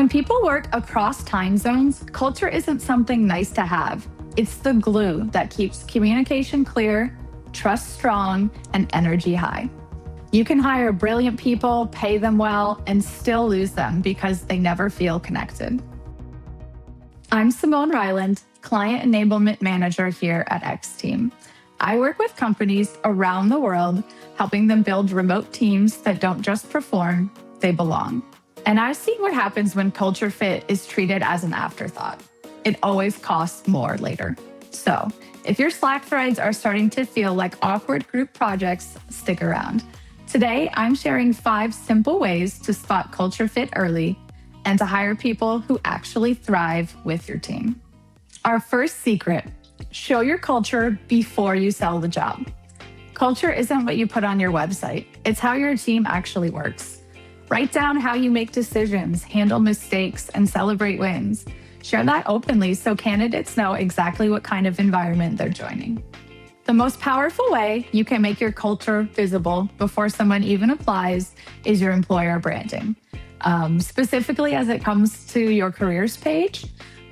When people work across time zones, culture isn't something nice to have. It's the glue that keeps communication clear, trust strong, and energy high. You can hire brilliant people, pay them well, and still lose them because they never feel connected. I'm Ryland, Client Enablement Manager here at X-Team. I work with companies around the world, helping them build remote teams that don't just perform, they belong. And I've seen what happens when culture fit is treated as an afterthought. It always costs more later. So, if your Slack threads are starting to feel like awkward group projects, stick around. Today, I'm sharing 5 simple ways to spot culture fit early and to hire people who actually thrive with your team. Our first secret: show your culture before you sell the job. Culture isn't what you put on your website, it's how your team actually works. Write down how you make decisions, handle mistakes, and celebrate wins. Share that openly so candidates know exactly what kind of environment they're joining. The most powerful way you can make your culture visible before someone even applies is your employer branding. Specifically as it comes to your careers page.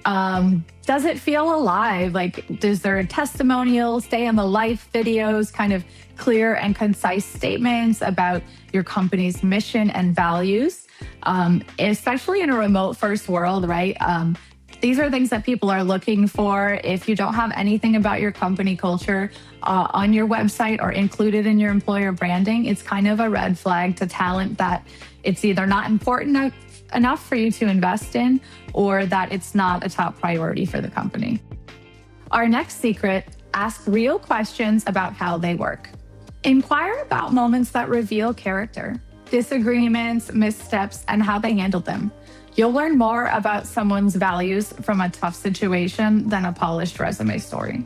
Does it feel alive? Like, does there a testimonial, stay in the life videos, kind of clear and concise statements about your company's mission and values? Especially in a remote first world, right? These are things that people are looking for. If you don't have anything about your company culture on your website or included in your employer branding, it's kind of a red flag to talent that it's either not important enough for you to invest in or that it's not a top priority for the company. Our next secret: ask real questions about how they work. Inquire about moments that reveal character, disagreements, missteps, and how they handled them. You'll learn more about someone's values from a tough situation than a polished resume story.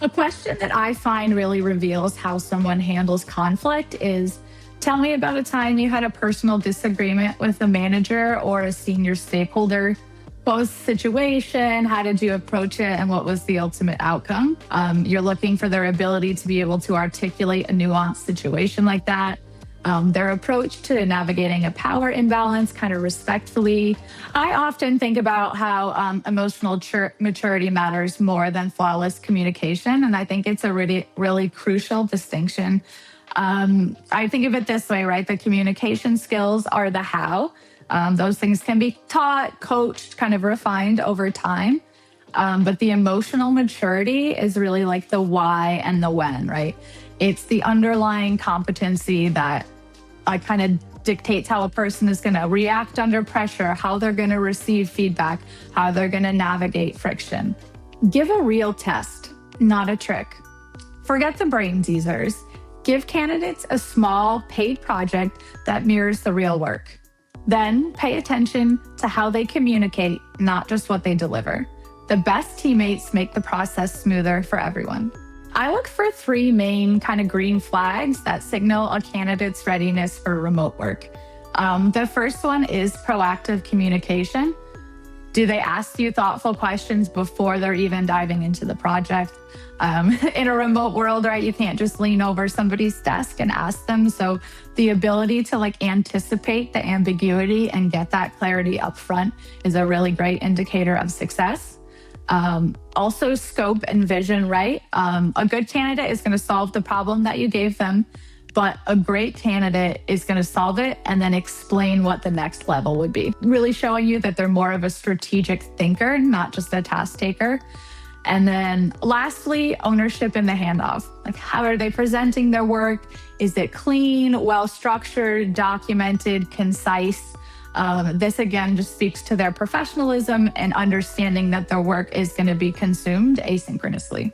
A question that I find really reveals how someone handles conflict is, tell me about a time you had a personal disagreement with a manager or a senior stakeholder. What was the situation? How did you approach it? And what was the ultimate outcome? You're looking for their ability to be able to articulate a nuanced situation like that. Their approach to navigating a power imbalance kind of respectfully. I often think about how emotional maturity matters more than flawless communication. And I think it's a really, really crucial distinction. I think of it this way, right? The communication skills are the how. Those things can be taught, coached, kind of refined over time. But the emotional maturity is really like the why and the when, right? It's the underlying competency that kind of dictates how a person is going to react under pressure, how they're going to receive feedback, how they're going to navigate friction. Give a real test, not a trick. Forget the brain teasers. Give candidates a small paid project that mirrors the real work. Then pay attention to how they communicate, not just what they deliver. The best teammates make the process smoother for everyone. I look for 3 main kind of green flags that signal a candidate's readiness for remote work. The first one is proactive communication. Do they ask you thoughtful questions before they're even diving into the project? In a remote world, right, you can't just lean over somebody's desk and ask them. So the ability to anticipate the ambiguity and get that clarity up front is a really great indicator of success. Also scope and vision, right? A good candidate is going to solve the problem that you gave them, but a great candidate is going to solve it and then explain what the next level would be. Really showing you that they're more of a strategic thinker, not just a task taker. And then lastly, ownership in the handoff. Like, how are they presenting their work? Is it clean, well-structured, documented, concise? This again just speaks to their professionalism and understanding that their work is going to be consumed asynchronously.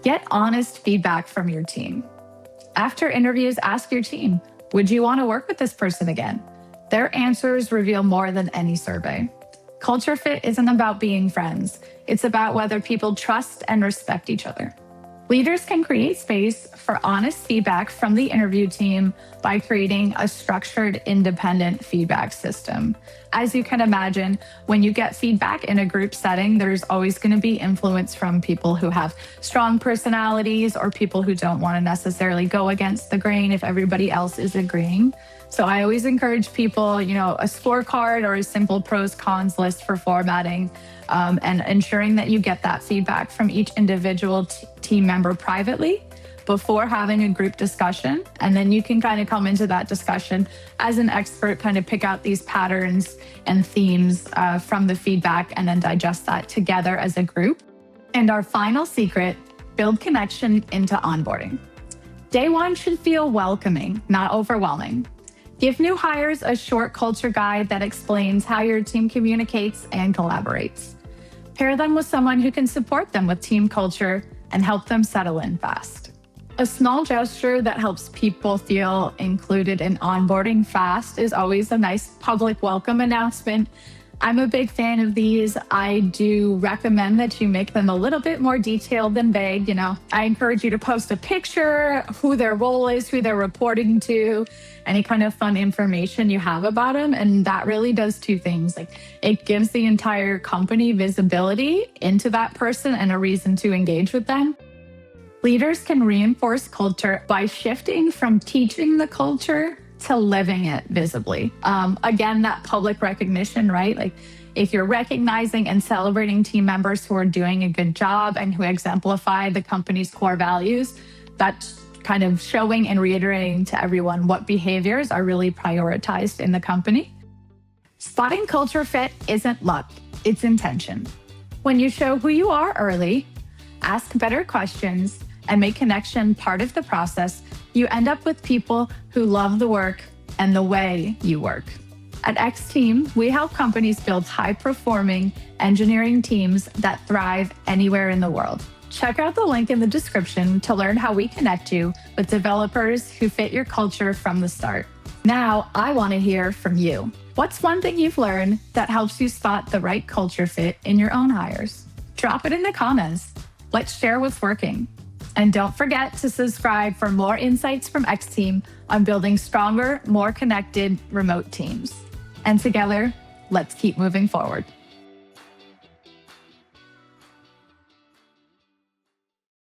Get honest feedback from your team. After interviews, ask your team, would you want to work with this person again? Their answers reveal more than any survey. Culture fit isn't about being friends. It's about whether people trust and respect each other. Leaders can create space for honest feedback from the interview team by creating a structured, independent feedback system. As you can imagine, when you get feedback in a group setting, there's always going to be influence from people who have strong personalities or people who don't want to necessarily go against the grain if everybody else is agreeing. So I always encourage people, a scorecard or a simple pros cons list for formatting, and ensuring that you get that feedback from each individual team member privately before having a group discussion. And then you can kind of come into that discussion as an expert, kind of pick out these patterns and themes from the feedback and then digest that together as a group. And our final secret, build connection into onboarding. Day one should feel welcoming, not overwhelming. Give new hires a short culture guide that explains how your team communicates and collaborates. Pair them with someone who can support them with team culture and help them settle in fast. A small gesture that helps people feel included in onboarding fast is always a nice public welcome announcement. I'm a big fan of these. I do recommend that you make them a little bit more detailed than vague. I encourage you to post a picture, who their role is, who they're reporting to, any kind of fun information you have about them. And that really does two things. It gives the entire company visibility into that person and a reason to engage with them. Leaders can reinforce culture by shifting from teaching the culture to living it visibly. Again, that public recognition, right? If you're recognizing and celebrating team members who are doing a good job and who exemplify the company's core values, that's kind of showing and reiterating to everyone what behaviors are really prioritized in the company. Spotting culture fit isn't luck, it's intention. When you show who you are early, ask better questions, and make connection part of the process, you end up with people who love the work and the way you work. At X Team, we help companies build high-performing engineering teams that thrive anywhere in the world. Check out the link in the description to learn how we connect you with developers who fit your culture from the start. Now, I want to hear from you. What's one thing you've learned that helps you spot the right culture fit in your own hires? Drop it in the comments. Let's share what's working. And don't forget to subscribe for more insights from X Team on building stronger, more connected remote teams. And together, let's keep moving forward.